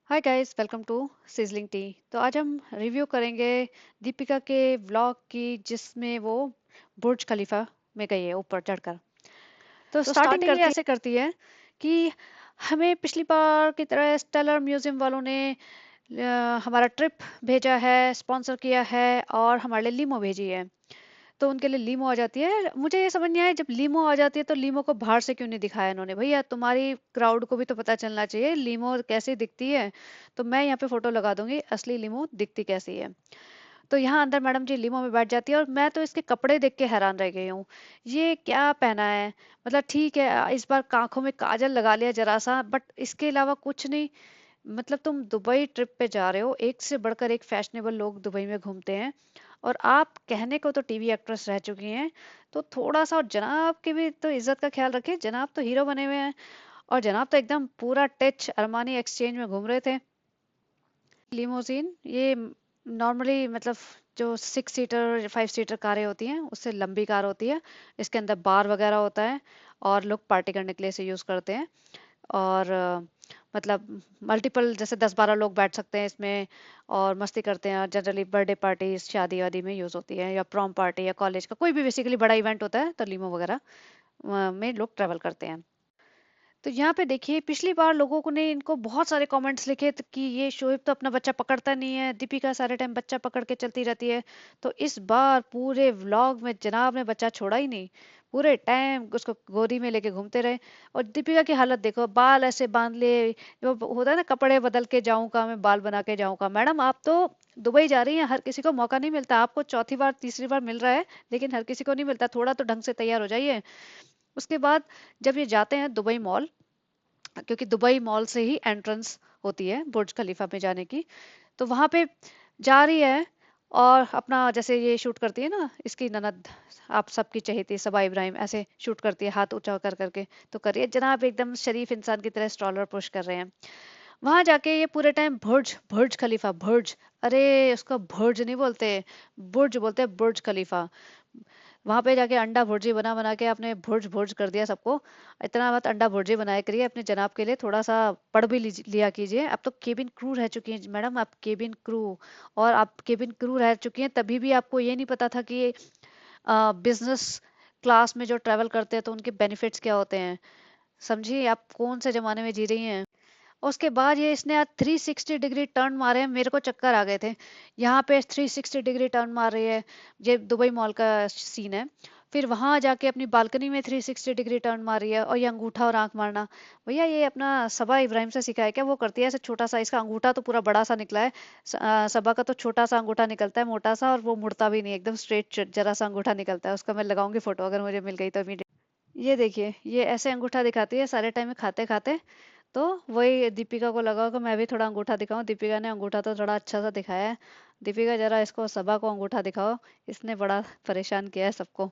Hi guys, welcome to sizzling tea. तो आज हम रिव्यू करेंगे दीपिका के व्लॉग की, जिसमें वो बुर्ज खलीफा में गई है ऊपर चढ़कर। तो तो स्टार्टिंग स्टार्टिंग ये करती ऐसे करती है कि हमें पिछली बार की तरह स्टेलर म्यूजियम वालों ने हमारा ट्रिप भेजा है, स्पॉन्सर किया है और हमारे लिए लीमो भेजी है। तो उनके लिए लीमो आ जाती है। मुझे ये समझ नहीं आया, जब लीमो आ जाती है तो लीमो को बाहर से क्यों नहीं दिखाया इन्होंने? भैया, तुम्हारी क्राउड को भी तो पता चलना चाहिए लीमो कैसी दिखती है। तो मैं यहाँ पे फोटो लगा दूंगी असली लीमो दिखती कैसी है। तो यहाँ अंदर मैडम जी लीमो में बैठ जाती है और मैं तो इसके कपड़े देख के हैरान रह गई हूँ। ये क्या पहना है? मतलब ठीक है, इस बार आंखों में काजल लगा लिया जरा सा, बट इसके अलावा कुछ नहीं। मतलब तुम दुबई ट्रिप पे जा रहे हो, एक से बढ़कर एक फैशनेबल लोग दुबई में घूमते हैं, और आप कहने को तो टीवी एक्ट्रेस रह चुकी हैं, तो थोड़ा सा और जनाब की भी तो इज्जत का ख्याल रखिए। जनाब तो हीरो बने हुए हैं और जनाब तो एकदम पूरा टच अरमानी एक्सचेंज में घूम रहे थे। लिमोजिन ये नॉर्मली मतलब जो 6 सीटर 5 सीटर कारें होती हैं उससे लंबी कार होती है। इसके अंदर बार वगैरह होता है और लोग पार्टी करने के लिए इसे यूज करते हैं। और मतलब मल्टीपल जैसे 10-12 लोग बैठ सकते हैं इसमें और मस्ती करते हैं। जनरली बर्थडे पार्टी शादी वादी में यूज होती है, या प्रॉम पार्टी या कॉलेज का कोई भी बेसिकली बड़ा इवेंट होता है तो लीमो वगैरह में लोग ट्रेवल करते हैं। तो यहाँ पे देखिए, पिछली बार लोगों को ने इनको बहुत सारे कमेंट्स लिखे कि ये शोएब तो अपना बच्चा पकड़ता नहीं है, दीपिका सारे टाइम बच्चा पकड़ के चलती रहती है। तो इस बार पूरे व्लॉग में जनाब ने बच्चा छोड़ा ही नहीं, पूरे टाइम उसको गोदी में लेके घूमते रहे। और दीपिका की हालत देखो, बाल ऐसे बांध लिए, जो होता है ना कपड़े बदल के जाऊं का, मैं बाल बना के जाऊं का। मैडम, आप तो दुबई जा रही हैं, हर किसी को मौका नहीं मिलता। आपको चौथी बार तीसरी बार मिल रहा है, लेकिन हर किसी को नहीं मिलता। थोड़ा तो ढंग से तैयार हो जाइए। उसके बाद जब ये जाते हैं दुबई मॉल, क्योंकि दुबई मॉल से ही एंट्रेंस होती है बुर्ज खलीफा में जाने की, तो वहां पे जा रही है और अपना जैसे ये शूट करती है ना इसकी ननद, आप सबकी चहेती सबा इब्राहिम, ऐसे शूट करती है हाथ ऊंचा कर करके। तो करिए जनाब, एकदम शरीफ इंसान की तरह स्ट्रॉलर पुश कर रहे हैं। वहां जाके ये पूरे टाइम बुर्ज बुर्ज खलीफा बुर्ज, अरे उसको बुर्ज नहीं बोलते, बुर्ज बोलते हैं, बुर्ज खलीफा। वहां पे जाके अंडा भुर्जी बना बना के आपने भुर्ज भुर्ज कर दिया सबको। इतना मत अंडा भुर्जी बनाया करिए अपने जनाब के लिए, थोड़ा सा पढ़ भी लिया कीजिए। अब तो केबिन क्रू रह चुकी हैं मैडम, आप केबिन क्रू। और आप केबिन क्रू रह चुकी हैं तभी भी आपको ये नहीं पता था कि बिजनेस क्लास में जो ट्रेवल करते हैं तो उनके बेनिफिट्स क्या होते हैं। समझिए आप कौन से जमाने में जी रही हैं। उसके बाद ये इसने आज 360 डिग्री टर्न मारे हैं, मेरे को चक्कर आ गए थे। यहाँ पे 360 डिग्री टर्न मार रही है। ये दुबई मॉल का सीन है। फिर वहां जाके अपनी बालकनी में 360 डिग्री टर्न मार रही है, और ये अंगूठा और आंख मारना, भैया ये अपना सबा इब्राहिम से सिखाया क्या? वो करती है ऐसे छोटा सा, इसका अंगूठा तो पूरा बड़ा सा निकला है। सबा का तो छोटा सा अंगूठा निकलता है, मोटा सा, और वो मुड़ता भी नहीं, एकदम स्ट्रेट जरा सा अंगूठा निकलता है उसका। मैं लगाऊंगी फोटो अगर मुझे मिल गई तो। ये देखिए, ये ऐसे अंगूठा दिखाती है सारे टाइम में खाते खाते। तो वही दीपिका को लगा कि मैं भी थोड़ा अंगूठा दिखाऊं। दीपिका ने अंगूठा तो थोड़ा अच्छा सा दिखाया है। दीपिका जरा इसको सबा को अंगूठा दिखाओ, इसने बड़ा परेशान किया है सबको।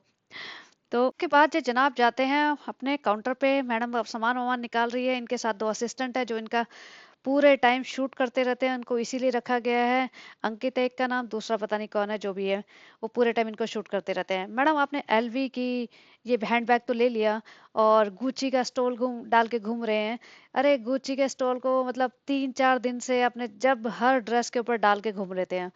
तो उसके बाद ये जनाब जाते हैं अपने काउंटर पे। मैडम अब सामान वामान निकाल रही है, इनके साथ दो असिस्टेंट है जो इनका पूरे टाइम शूट करते रहते हैं, उनको इसीलिए रखा गया है। अंकित एक का नाम, दूसरा पता नहीं कौन है, जो भी है वो पूरे टाइम इनको शूट करते रहते हैं। मैडम, आपने एलवी की ये हैंडबैग तो ले लिया, और गुच्ची का स्टॉल घूम डाल के घूम रहे हैं। अरे गुच्ची के स्टॉल को मतलब 3-4 दिन से आपने जब हर ड्रेस के ऊपर डाल के घूम लेते हैं।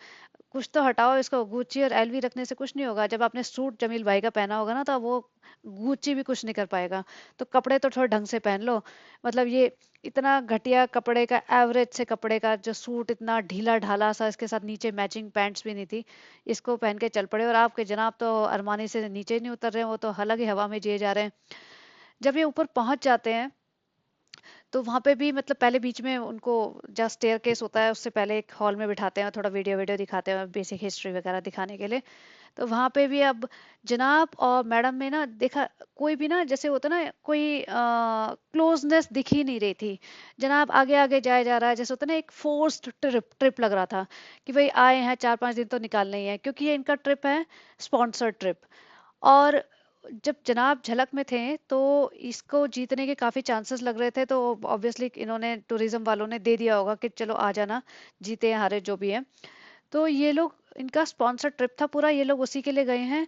कुछ तो हटाओ इसको, गुच्ची और एलवी रखने से कुछ नहीं होगा। जब आपने सूट जमील भाई का पहना होगा ना, तो वो गुच्ची भी कुछ नहीं कर पाएगा। तो कपड़े तो थोड़े ढंग से पहन लो। मतलब ये इतना घटिया कपड़े का, एवरेज से कपड़े का जो सूट, इतना ढीला ढाला सा, इसके साथ नीचे मैचिंग पैंट्स भी नहीं थी, इसको पहन के चल पड़े। और आपके जनाब तो अरमानी से नीचे ही नहीं उतर रहे हैं, वो तो अलग ही हवा में जिए जा रहे हैं। जब ये ऊपर पहुंच जाते हैं तो वहां पे भी मतलब पहले बीच में उनको, जहाँ स्टेयर केस होता है उससे पहले एक हॉल में बिठाते हैं, थोड़ा वीडियो वीडियो दिखाते हैं बेसिक हिस्ट्री वगैरह दिखाने के लिए। तो वहां पे भी अब जनाब और मैडम में ना देखा, कोई भी ना जैसे होता ना कोई क्लोजनेस दिख ही नहीं रही थी। जनाब आगे आगे जाया जा रहा है, जैसे होता ना एक फोर्स्ड ट्रिप ट्रिप लग रहा था कि भाई आए हैं 4-5 दिन तो निकालने ही है, क्योंकि ये इनका ट्रिप है, स्पॉन्सर्ड ट्रिप। और जब जनाब झलक में थे तो इसको जीतने के काफी चांसेस लग रहे थे, तो ऑब्वियसली इन्होंने टूरिज्म वालों ने दे दिया होगा कि चलो आ जाना, जीते हारे जो भी है। तो ये लोग, इनका स्पॉन्सर ट्रिप था पूरा, ये लोग उसी के लिए गए हैं।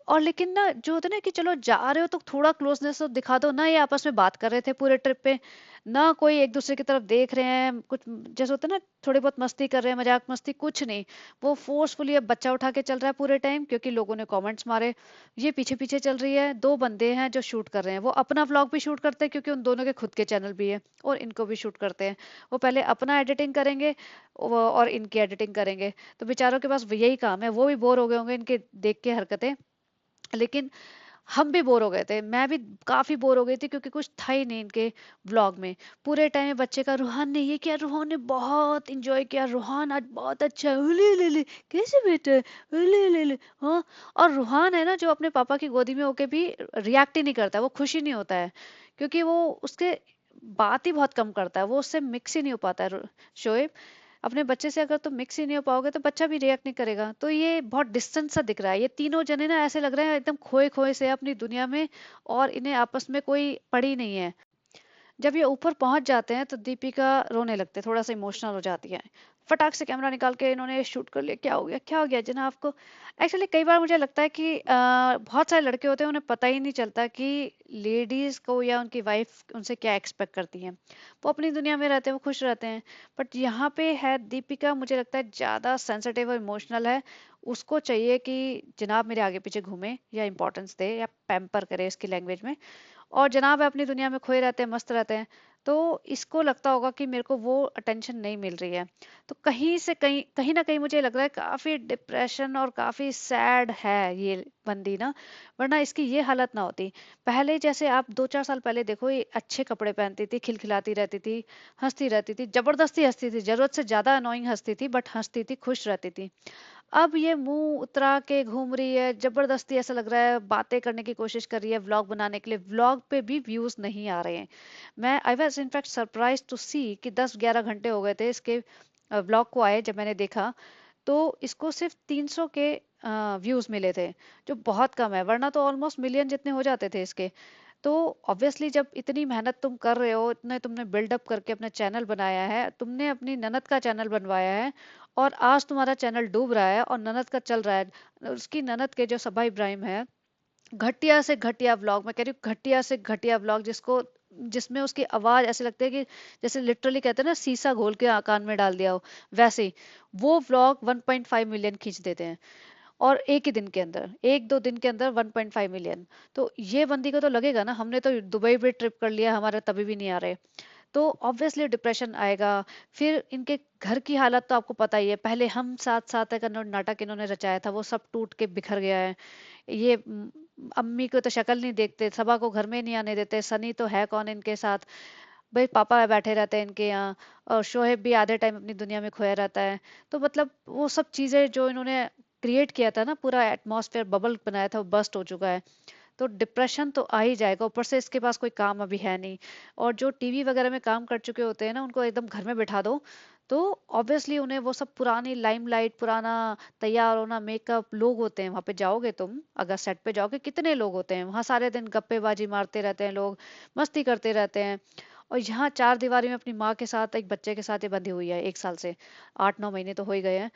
और लेकिन ना जो होता है ना कि चलो जा रहे हो तो थोड़ा क्लोजनेस तो दिखा दो ना, ये आपस में बात कर रहे थे पूरे ट्रिप पे, ना कोई एक दूसरे की तरफ देख रहे हैं कुछ, जैसे होता है ना थोड़ी बहुत मस्ती कर रहे हैं, मजाक मस्ती कुछ नहीं। वो फोर्सफुली अब बच्चा उठा के चल रहा है पूरे टाइम, क्योंकि लोगों ने कमेंट्स मारे। ये पीछे पीछे चल रही है, दो बंदे हैं जो शूट कर रहे हैं, वो अपना व्लॉग भी शूट करते हैं क्योंकि उन दोनों के खुद के चैनल भी है, और इनको भी शूट करते हैं। वो पहले अपना एडिटिंग करेंगे और इनकी एडिटिंग करेंगे। तो बेचारों के पास यही काम है, वो भी बोर हो गए होंगे इनके देख के हरकतें। लेकिन हम भी बोर हो गए थे, मैं भी काफी बोर हो गई थी, क्योंकि कुछ था ही नहीं इनके व्लॉग में। पूरे टाइम में बच्चे का रूहान ने ये किया, रूहान ने बहुत इंजॉय किया, रूहान आज बहुत अच्छा है, उले ले ले कैसे बेटा है, उले ले ले हाँ। और रूहान है ना जो अपने पापा की गोदी में होके भी रिएक्ट ही नहीं करता है, वो खुश ही नहीं होता है, क्योंकि वो उसके बात ही बहुत कम करता है, वो उससे मिक्स ही नहीं हो पाता है। शोएब, अपने बच्चे से अगर तुम मिक्स ही नहीं हो पाओगे तो बच्चा भी रिएक्ट नहीं करेगा। तो ये बहुत डिस्टेंस सा दिख रहा है, ये तीनों जने ना ऐसे लग रहे हैं एकदम खोए खोए से अपनी दुनिया में, और इन्हें आपस में कोई पड़ी नहीं है। जब ये ऊपर पहुंच जाते हैं तो दीपिका रोने लगते हैं, थोड़ा सा इमोशनल हो जाती है। फटाक से कैमरा निकाल के इन्होंने शूट कर लिया, क्या हो गया क्या हो गया जनाब को। एक्चुअली कई बार मुझे लगता है कि बहुत सारे लड़के होते हैं उन्हें पता ही नहीं चलता कि लेडीज को या उनकी वाइफ उनसे क्या एक्सपेक्ट करती है। वो अपनी दुनिया में रहते हैं, वो खुश रहते हैं। बट यहाँ पे है दीपिका, मुझे लगता है ज्यादा सेंसिटिव और इमोशनल है। उसको चाहिए कि जनाब मेरे आगे पीछे घूमे या इंपॉर्टेंस दे या पैम्पर करे इसकी लैंग्वेज में, और जनाब है अपनी दुनिया में खोए रहते हैं, मस्त रहते हैं। तो इसको लगता होगा कि मेरे को वो अटेंशन नहीं मिल रही है। तो कहीं से कहीं कहीं ना कहीं मुझे लग रहा है काफी डिप्रेशन और काफी सैड है ये बंदी ना, वरना इसकी ये हालत ना होती। पहले जैसे आप 2-4 साल पहले देखो, ये अच्छे कपड़े पहनती थी, खिलखिलाती रहती थी, हंसती रहती थी, जबरदस्ती हंसती थी, जरूरत से ज्यादा अनोइंग हंसती थी, बट हंसती थी, खुश रहती थी। अब ये मुंह उतरा के घूम रही है, जबरदस्ती ऐसा लग रहा है बातें करने की कोशिश कर रही है व्लॉग बनाने के लिए, व्लॉग पे भी व्यूज नहीं आ रहे हैं। मैं I was in fact surprise to see कि 10-11 घंटे हो गए थे इसके व्लॉग को आए, जब मैंने देखा तो इसको सिर्फ 300 के व्यूज मिले थे, जो बहुत कम है, वरना तो ऑलमोस्ट मिलियन जितने हो जाते थे इसके। तो ऑब्वियसली जब इतनी मेहनत तुम कर रहे हो, इतने तुमने बिल्डअप करके अपना चैनल बनाया है, तुमने अपनी ननद का चैनल बनवाया है, और आज तुम्हारा चैनल डूब रहा है और ननद का चल रहा है। उसकी ननद के जो सबा इब्राहिम है, घटिया से घटिया व्लॉग, मैं कह रही हूँ घटिया से घटिया व्लॉग, जिसमें उसकी आवाज ऐसे लगती है कि जैसे लिटरली कहते हैं ना सीसा घोल के कान में डाल दिया हो, वैसे ही वो व्लॉग 1.5 मिलियन खींच देते हैं। और एक ही दिन के अंदर, 1-2 दिन के अंदर 1.5 मिलियन। तो ये बंदी को तो लगेगा ना, हमने तो दुबई भी ट्रिप कर लिया, हमारे तभी भी नहीं आ रहे। तो ऑब्वियसली डिप्रेशन आएगा। फिर इनके घर की हालत तो आपको पता ही है, पहले हम साथ साथ है का नाटक इन्होंने रचाया था, वो सब टूट के बिखर गया है। ये अम्मी को तो शक्ल नहीं देखते, सबा को घर में नहीं आने देते, सनी तो है कौन इनके साथ, भाई पापा बैठे रहते हैं इनके यहाँ, और शोहेब भी आधे टाइम अपनी दुनिया में खोया रहता है। तो मतलब वो सब चीजें जो इन्होंने क्रिएट किया था ना, पूरा एटमॉस्फेयर बबल बनाया था, वो बस्ट हो चुका है। तो डिप्रेशन तो आ ही जाएगा, ऊपर से इसके पास कोई काम अभी है नहीं। और जो टीवी वगैरह में काम कर चुके होते हैं ना, उनको एकदम घर में बिठा दो, तो ऑब्वियसली उन्हें वो सब पुरानी लाइमलाइट, पुराना तैयार होना, मेकअप, लोग होते हैं वहां पे, जाओगे तुम अगर सेट पे जाओगे, कितने लोग होते हैं वहां, सारे दिन गप्पेबाजी मारते रहते हैं लोग, मस्ती करते रहते हैं। और यहाँ चार दीवारी में अपनी माँ के साथ, एक बच्चे के साथ ये बंधी हुई है 1 साल से, 8-9 महीने तो हो ही गए हैं।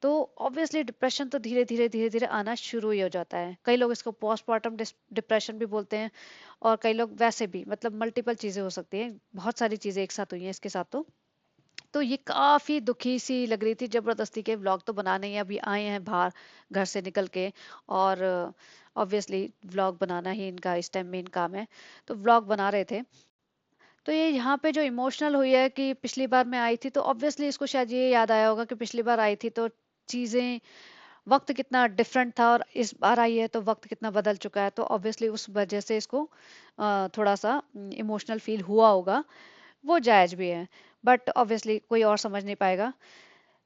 तो ऑब्वियसली डिप्रेशन तो धीरे धीरे धीरे धीरे आना शुरू ही हो जाता है। कई लोग इसको पोस्टमार्टम डिप्रेशन भी बोलते हैं, और कई लोग वैसे भी, मतलब मल्टीपल चीजें हो सकती हैं, बहुत सारी चीजें एक साथ हुई हैं इसके साथ। तो ये काफी दुखी सी लग रही थी, जबरदस्ती के व्लॉग तो बनाने ही अभी आए हैं बाहर घर से निकल के, और ऑब्वियसली व्लॉग बनाना ही इनका इस टाइम मेन काम है। तो व्लॉग बना रहे थे। तो ये यहाँ पे जो इमोशनल हुई है कि पिछली बार मैं आई थी, तो ऑब्वियसली इसको शायद ये याद आया होगा कि पिछली बार आई थी तो चीजें, वक्त कितना डिफरेंट था, और इस बार आई है तो वक्त कितना बदल चुका है, तो ऑब्वियसली उस वजह से इसको थोड़ा सा इमोशनल फील हुआ होगा। वो जायज भी है, बट ऑब्वियसली कोई और समझ नहीं पाएगा।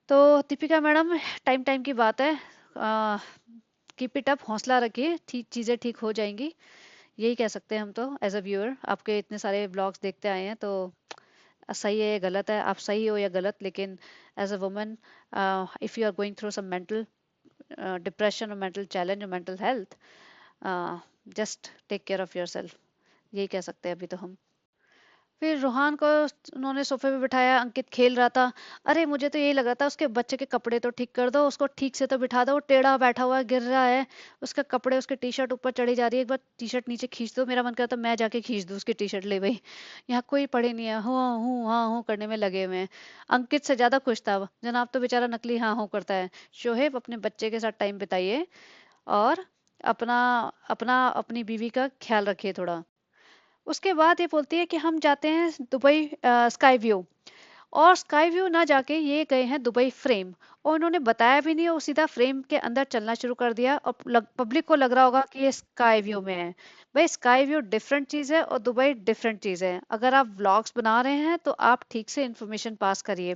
तो दीपिका मैडम, टाइम टाइम की बात है, कीप इट अप, हौसला रखिए, ठीक चीजें ठीक हो जाएंगी। यही कह सकते हैं हम तो, एज अ व्यूअर आपके इतने सारे ब्लॉग्स देखते आए हैं। तो सही है या गलत है, आप सही हो या गलत, लेकिन as a woman, if you are going through some mental depression और मेंटल चैलेंज और mental health, just take care of yourself, यही कह सकते हैं अभी तो हम। फिर रूहान को उन्होंने सोफे पे बिठाया, अंकित खेल रहा था। अरे मुझे तो यही लग रहा था उसके बच्चे के कपड़े तो ठीक कर दो, उसको ठीक से तो बिठा दो, वो टेढ़ा बैठा हुआ है, गिर रहा है। उसका कपड़े, उसकी टी शर्ट ऊपर चढ़ी जा रही है, एक बार टी शर्ट नीचे खींच दो। मेरा मन करता मैं जाके खींच दूं उसकी टी शर्ट, ले भाई, यहाँ कोई पड़े नहीं है, हाँ हूँ हाँ हूँ करने में लगे हुए हैं। अंकित से ज्यादा खुश था जनाब, तो बेचारा नकली हाँ हूँ करता है। शोहेब अपने बच्चे के साथ टाइम बिताइए, और अपना अपना अपनी बीवी का ख्याल रखिए थोड़ा। उसके बाद ये बोलती है कि हम जाते हैं दुबई स्काई व्यू। और स्काई व्यू ना जाके ये गए हैं दुबई फ्रेम। और उन्होंने बताया भी नहीं, और सीधा फ्रेम के अंदर चलना शुरू कर दिया, और पब्लिक को लग रहा होगा कि ये स्काई व्यू में है। भाई स्काई व्यू डिफरेंट चीज़ है और दुबई डिफरेंट चीज़ है। अगर आप व्लॉग्स बना रहे हैं तो आप ठीक से इंफॉर्मेशन पास करिए।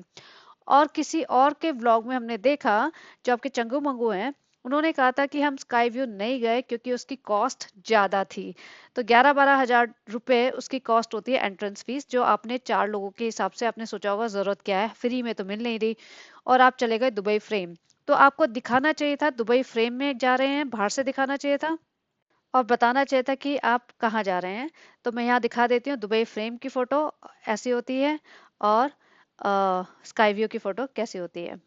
और किसी और के व्लॉग में हमने देखा, जो आपके चंगू मंगू हैं, उन्होंने कहा था कि हम स्काई व्यू नहीं गए क्योंकि उसकी कॉस्ट ज़्यादा थी। तो 11-12 हज़ार रुपए उसकी कॉस्ट होती है एंट्रेंस फीस, जो आपने 4 लोगों के हिसाब से आपने सोचा होगा ज़रूरत क्या है, फ्री में तो मिल नहीं रही। और आप चले गए दुबई फ्रेम। तो आपको दिखाना चाहिए था दुबई फ्रेम में जा रहे हैं, बाहर से दिखाना चाहिए था, और बताना चाहिए था कि आप कहाँ जा रहे हैं। तो मैं यहाँ दिखा देती हूँ दुबई फ्रेम की फ़ोटो ऐसी होती है, और स्काई व्यू की फ़ोटो कैसी होती है।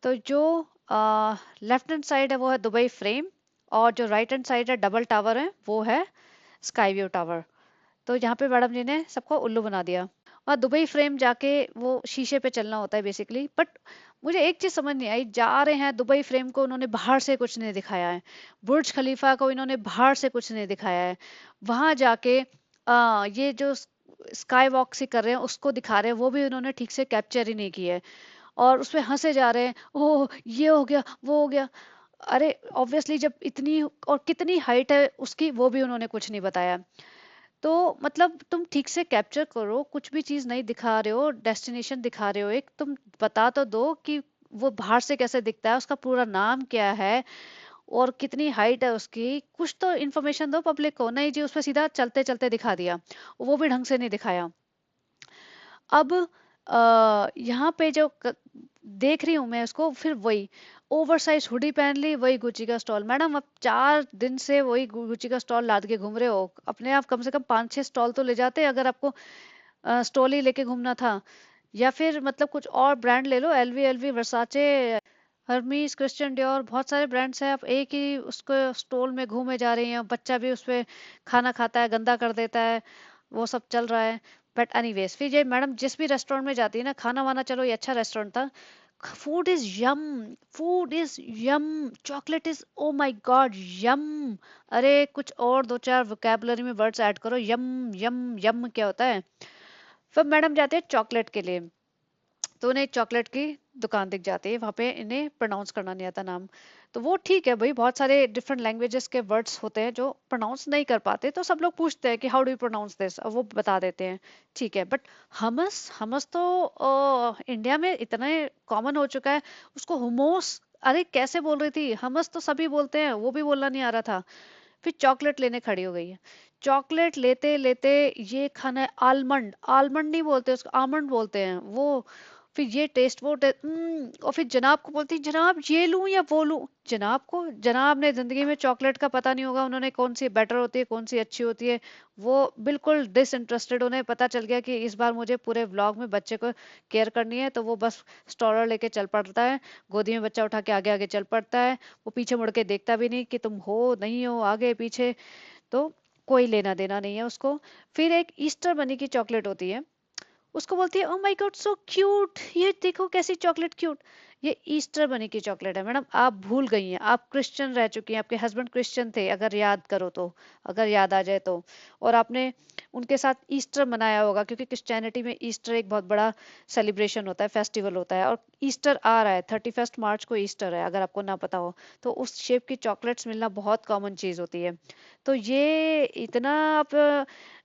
तो जो लेफ्ट हैंड साइड है वो है दुबई फ्रेम, और जो राइट हैंड साइड है डबल टावर है वो है स्काई व्यू टावर। तो यहाँ पे मैडम जी ने सबको उल्लू बना दिया। और दुबई फ्रेम जाके वो शीशे पे चलना होता है बेसिकली। बट मुझे एक चीज समझ नहीं आई, जा रहे हैं दुबई फ्रेम को उन्होंने बाहर से कुछ नहीं दिखाया है, बुर्ज खलीफा को इन्होंने बाहर से कुछ नहीं दिखाया है। वहां जाके ये जो स्काई वॉक से कर रहे हैं उसको दिखा रहे हैं, वो भी उन्होंने ठीक से कैप्चर ही नहीं किया है। और उसपे हंसे जा रहे हैं, ओह ये हो गया वो हो गया। अरे ऑब्वियसली जब इतनी और कितनी हाइट है उसकी वो भी उन्होंने कुछ नहीं बताया। तो मतलब तुम ठीक से कैप्चर करो, कुछ भी चीज नहीं दिखा रहे हो, डेस्टिनेशन दिखा रहे हो, एक तुम बता तो दो कि वो बाहर से कैसे दिखता है, उसका पूरा नाम क्या है, और कितनी हाइट है उसकी, कुछ तो इन्फॉर्मेशन दो पब्लिक को। नहीं जी, उसमें सीधा चलते चलते दिखा दिया, वो भी ढंग से नहीं दिखाया। अब यहाँ पे जो देख रही हूँ मैं उसको, फिर वही ओवर साइज हुडी पहन ली, वही गुच्ची का स्टॉल। मैडम अब 4 दिन से वही गुच्ची का स्टॉल लाद के घूम रहे हो, अपने आप कम से कम 5-6 स्टॉल तो ले जाते अगर आपको स्टॉल ही लेके घूमना था। या फिर मतलब कुछ और ब्रांड ले लो, एलवी एलवी वर्साचे, हर्मीज, क्रिश्चियन डियोर, बहुत सारे ब्रांड्स हैं। आप एक ही उसको स्टॉल में घूमे जा रही हैं, बच्चा भी उस पे खाना खाता है, गंदा कर देता है, वो सब चल रहा है। बट एनीवेज, फिर ये मैडम जिस भी रेस्टोरेंट में जाती है ना, खाना वाना चलो ये अच्छा रेस्टोरेंट था, food is yum, food is yum, chocolate is oh my god yum. अरे कुछ और दो चार वोकैबुलरी में वर्ड्स ऐड करो, यम यम यम क्या होता है। फिर मैडम जाते हैं चॉकलेट के लिए, तो उन्हें चॉकलेट की दुकान दिख जाती है, वहां पे इन्हें प्रोनाउंस करना नहीं आता नाम। तो वो ठीक है भाई, बहुत सारे डिफरेंट लैंग्वेजेस के वर्ड्स होते हैं जो प्रोनाउंस नहीं कर पाते, तो सब लोग पूछते हैं कि how do you pronounce this, और वो बता देते हैं, ठीक है। बट हमस हमस तो इंडिया में इतना कॉमन हो चुका है, उसको हुमोस, अरे कैसे बोल रही थी, हमस तो सभी बोलते हैं, वो भी बोलना नहीं आ रहा था। फिर चॉकलेट लेने खड़ी हो गई है। चॉकलेट लेते लेते, ये खाना है आलमंड, आलमंड नहीं बोलते उसको, आमंड बोलते हैं वो। फिर ये टेस्ट वो टेस्ट, और फिर जनाब को बोलती जनाब ये लूं या वो लूं। जनाब को, जनाब ने जिंदगी में चॉकलेट का पता नहीं होगा उन्होंने कौन सी बेटर होती है कौन सी अच्छी होती है। वो बिल्कुल डिसइंटरेस्टेड, उन्हें पता चल गया कि इस बार मुझे पूरे व्लॉग में बच्चे को केयर करनी है, तो वो बस स्टॉलर लेके चल पड़ता है, गोदी में बच्चा उठा के आगे आगे चल पड़ता है। वो पीछे मुड़ के देखता भी नहीं कि तुम हो नहीं हो आगे पीछे, तो कोई लेना देना नहीं है उसको। फिर एक ईस्टर बनी की चॉकलेट होती है, उसको बोलती है ओ माय गॉड सो क्यूट, ये देखो कैसी चॉकलेट क्यूट। ये ईस्टर बनी की चॉकलेट है मैडम, आप भूल गई हैं, आप क्रिश्चियन रह चुकी हैं, आपके हस्बैंड क्रिश्चियन थे अगर याद करो तो, अगर याद आ जाए तो। और आपने उनके साथ ईस्टर मनाया होगा, क्योंकि क्रिश्चियनिटी में ईस्टर एक बहुत बड़ा सेलिब्रेशन होता है, फेस्टिवल होता है। और ईस्टर आ रहा है, 31 मार्च को ईस्टर है, अगर आपको ना पता हो तो। उस शेप की चॉकलेट्स मिलना बहुत कॉमन चीज होती है। तो ये इतना आप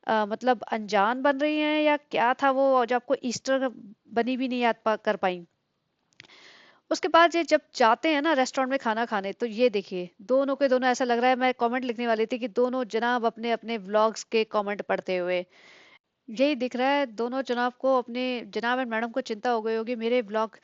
मतलब अनजान बन रही हैं या क्या था वो, जो आपको ईस्टर बनी भी नहीं याद कर पाई। उसके बाद ये जब जाते हैं ना रेस्टोरेंट में खाना खाने, तो ये देखिए दोनों के दोनों, ऐसा लग रहा है, मैं कमेंट लिखने वाली थी कि दोनों जनाब अपने अपने व्लॉग्स के कमेंट पढ़ते हुए, यही दिख रहा है दोनों जनाब को, अपने जनाब एंड मैडम को चिंता हो गई होगी मेरे व्लॉग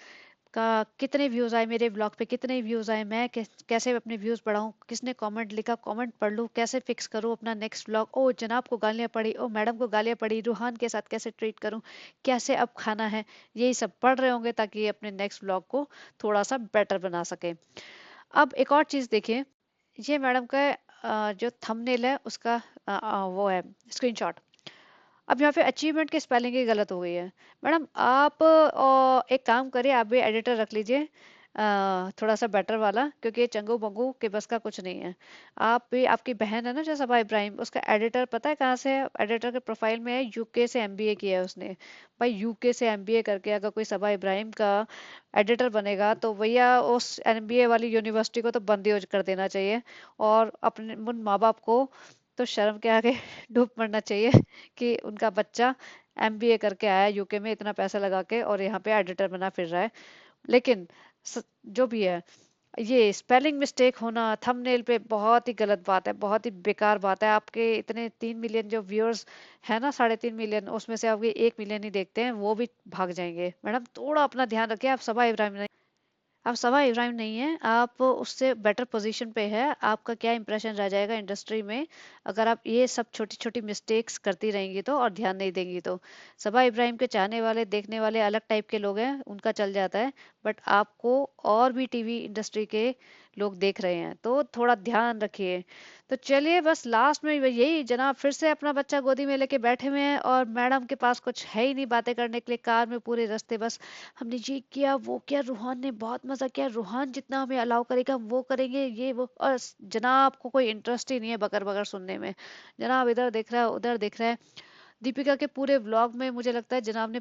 का कितने व्यूज आए, मेरे ब्लॉग पे कितने व्यूज आए, मैं कैसे अपने व्यूज बढ़ाऊं, किसने कमेंट लिखा, कमेंट पढ़ लूं, कैसे फिक्स करूं अपना नेक्स्ट ब्लॉग, ओ जनाब को गालियां पड़ी, ओ मैडम को गालियां पड़ी, रूहान के साथ कैसे ट्रीट करूं, कैसे अब खाना है, यही सब पढ़ रहे होंगे ताकि ये अपने नेक्स्ट ब्लॉग को थोड़ा सा बेटर बना सके। अब एक और चीज देखिए, ये मैडम का जो थंबनेल है उसका वो है स्क्रीनशॉट। अब यहाँ पे अचीवमेंट की स्पेलिंग ही गलत हो गई है। मैडम आप एक काम करिए, आप भी एडिटर रख लीजिए थोड़ा सा बेटर वाला, क्योंकि ये चंगू बंगू के बस का कुछ नहीं है। आप भी, आपकी बहन है ना जो सबा इब्राहिम, उसका एडिटर पता है कहाँ से है? एडिटर के प्रोफाइल में है यूके से एमबीए किया है उसने। भाई यूके से एमबीए करके अगर कोई सबा इब्राहिम का एडिटर बनेगा तो भैया उस एमबीए वाली यूनिवर्सिटी को तो बंद ही कर देना चाहिए। और अपने उन माँ बाप को तो शर्म के आगे डूब मरना चाहिए कि उनका बच्चा एमबीए करके आया यूके में इतना पैसा लगा के और यहाँ पे एडिटर बना फिर रहा है। लेकिन जो भी है, ये स्पेलिंग मिस्टेक होना थंबनेल पे बहुत ही गलत बात है, बहुत ही बेकार बात है। आपके इतने 3 मिलियन जो व्यूअर्स है ना, 3.5 मिलियन, उसमें से आपके 1 मिलियन ही देखते हैं, वो भी भाग जाएंगे। मैडम थोड़ा अपना ध्यान रखिए, आप सबा इब्राहिम, आप सबा इब्राहिम नहीं है, आप उससे बेटर पोजीशन पे है। आपका क्या इंप्रेशन रह जाएगा इंडस्ट्री में अगर आप ये सब छोटी छोटी मिस्टेक्स करती रहेंगी तो, और ध्यान नहीं देंगी तो। सबा इब्राहिम के चाहने वाले देखने वाले अलग टाइप के लोग हैं, उनका चल जाता है। बट आपको और भी टीवी इंडस्ट्री के लोग देख रहे हैं, तो थोड़ा ध्यान रखिए। तो चलिए, बस लास्ट में यही, जनाब फिर से अपना बच्चा गोदी में लेके बैठे हुए हैं और मैडम के पास कुछ है ही नहीं बातें करने के लिए। कार में पूरे रास्ते बस हमने ये किया वो किया, रूहान ने बहुत मजा किया, रूहान जितना हमें अलाउ करेगा हम वो करेंगे, ये वो, और जनाब को कोई इंटरेस्ट ही नहीं है बकर बकर सुनने में। जनाब इधर देख रहा है उधर देख रहा है। दीपिका के पूरे व्लॉग में मुझे लगता है जनाब ने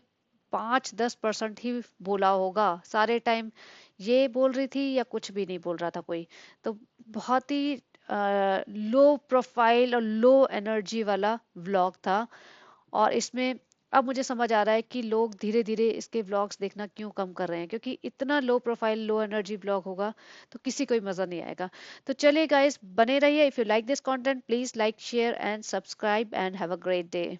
5-10% ही बोला होगा, सारे टाइम ये बोल रही थी या कुछ भी नहीं बोल रहा था कोई। तो बहुत ही लो प्रोफाइल और लो एनर्जी वाला व्लॉग था। और इसमें अब मुझे समझ आ रहा है कि लोग धीरे धीरे इसके व्लॉग्स देखना क्यों कम कर रहे हैं, क्योंकि इतना low profile low energy vlog होगा तो किसी को ही मजा नहीं आएगा। तो चलिए गाइस, बने रहिए। If you like this content please like share and subscribe and have a great day.